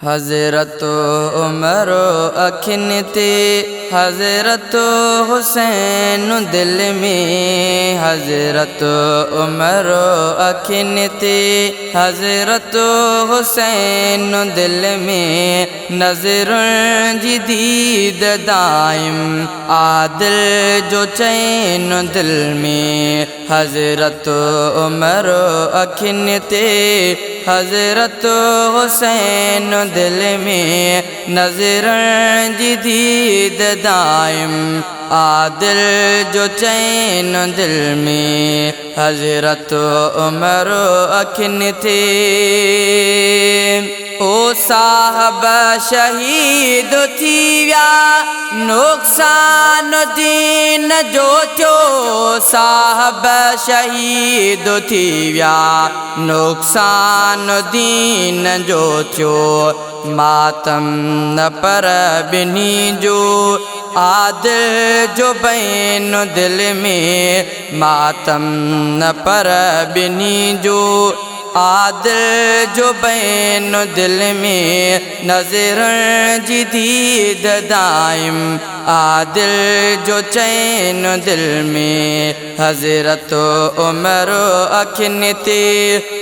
हज़रत उमर अखिन ते हज़रत हुसैन दिल में। हज़रत उमर अखिन ते हज़रत हुसैन दिल में। नज़र जी दीद दाइम आदिल जो चैन दिल में। हज़रत उमर अखिन ते हज़रत हुसैन दिल में। नज़र जी दीद दाइम आदिल जो चैन दिल में। हज़रत उमर अखिन थे ओ साहब शहीद थी व्या नुक़सान दीन जो थियो। साहब शहीद थी व्या नुक़सान दीन जो थियो। मातम न पर बिनी जो आदिल जो बैन दिल में। मातम न पर बिनी जो आदिल जो बैन दिल में। नज़र जी दीद दाइम आदिल जो चैन दिल में। हज़रत उमर अखिन ते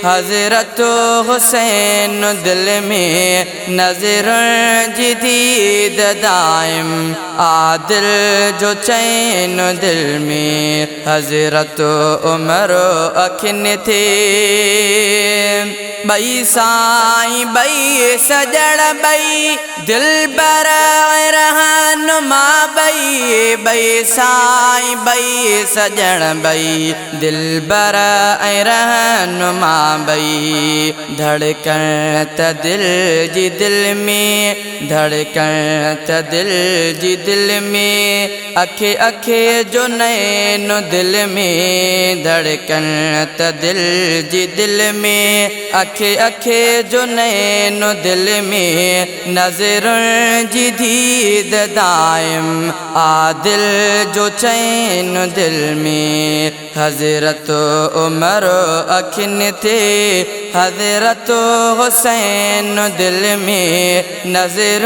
हज़रत हुसैन दिल में। नज़र जी दीद दाइम आदिल जो चैन दिल में। हज़रत उमर अखिन थे बई साईं बई सजण बई दिलबर रहनुमा बई। बई साईं बई सजण बई दिलबर रहनुमा बई। धड़कन त दिल जी दिल में। धड़कन त दिल जी दिल में। अखे अखे जो नैन दिल में। धड़कन त दिल जी दिल में। अखे अखे जो नैन दिल में। नज़र जी दीद दाइम आदिल जो चैन दिल में। हज़रत उमर अखिन थे हज़रत हुसैन दिल में। नज़र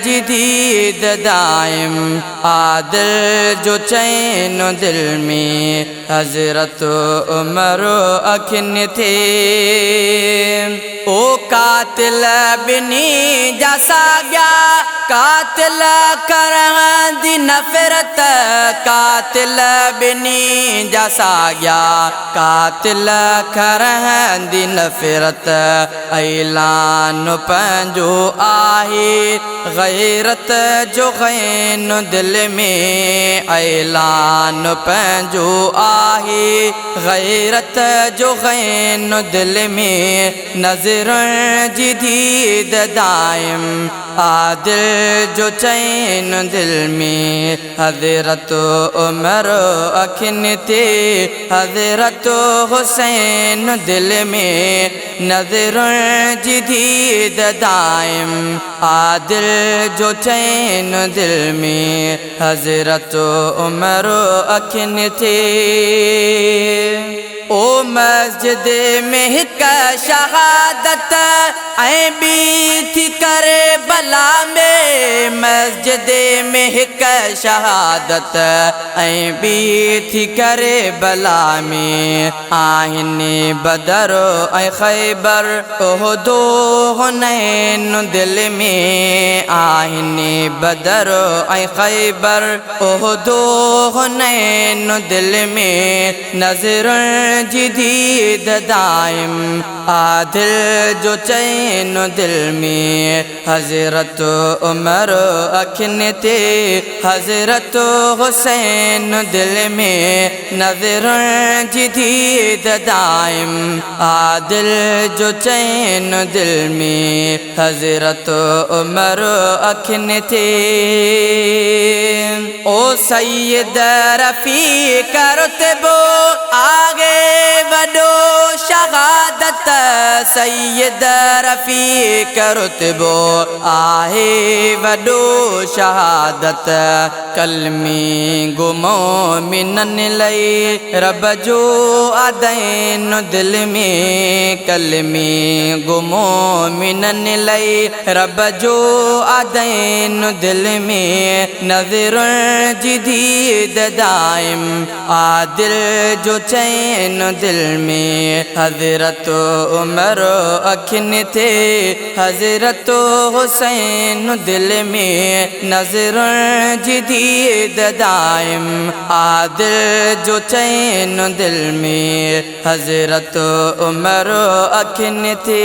जी दीद दाइम आदिल जो चैन दिल में। हज़रत उमर अखिन थे ओ कातिल बिनी जसा गया कातिल करं दी नफ़रत। कातिल बिनी जसा गया कातिल करं दी नफ़रत। ऐलान पंहिंजो आहे गैरत जो गैन दिल में। ऐलान पंहिंजो आहे गैरत जो गैन दिल में। नज़र जी दीद दाइम आदिल जो चैन दिल में। हज़रत उमर अखिन थे हज़रत हुसैन दिल में। नज़र जी दीद दाइम आदिल जो चैन दिल में। हज़रत उमर अखिन थे ओ मस्जिद में हिक शहादत ऐं ॿी थी करे भला में। मस्जिद में हिक शहादत ऐं ॿी थी करे भला में। आहिनि बदर ऐं ख़ैबर उहदो हुनैन दिल में। आहिनि बदर ऐं ख़ैबर उहदो हुनैन दिल में। नज़र जी दीद दाइम आदिल जो चैन दिल में। हज़रत उमर अखिन ते हज़रत हुसैन दिल में। नज़र जी दीद दाइम आदिल जो चैन दिल में। हज़रत उमर अखिन थे ओ सैयद रफ़ीक़ रुतबो आगे वॾो शहादत। सैयद रफ़ीक रुतबो आहे वॾो शहादत कलमी गुमो मिनन लई रब जो आदैन दिल में कलमी गुमो मिनन लई रब जो आदैन दिल में नज़र जदीद दाइम आदिल जो चैन दिल में हज़रत उमर अखिन थे हज़रत हुसैन दिल में नज़र जदीद दाइम आदिल जो चैन दिल में हज़रत उमर अखिन थे।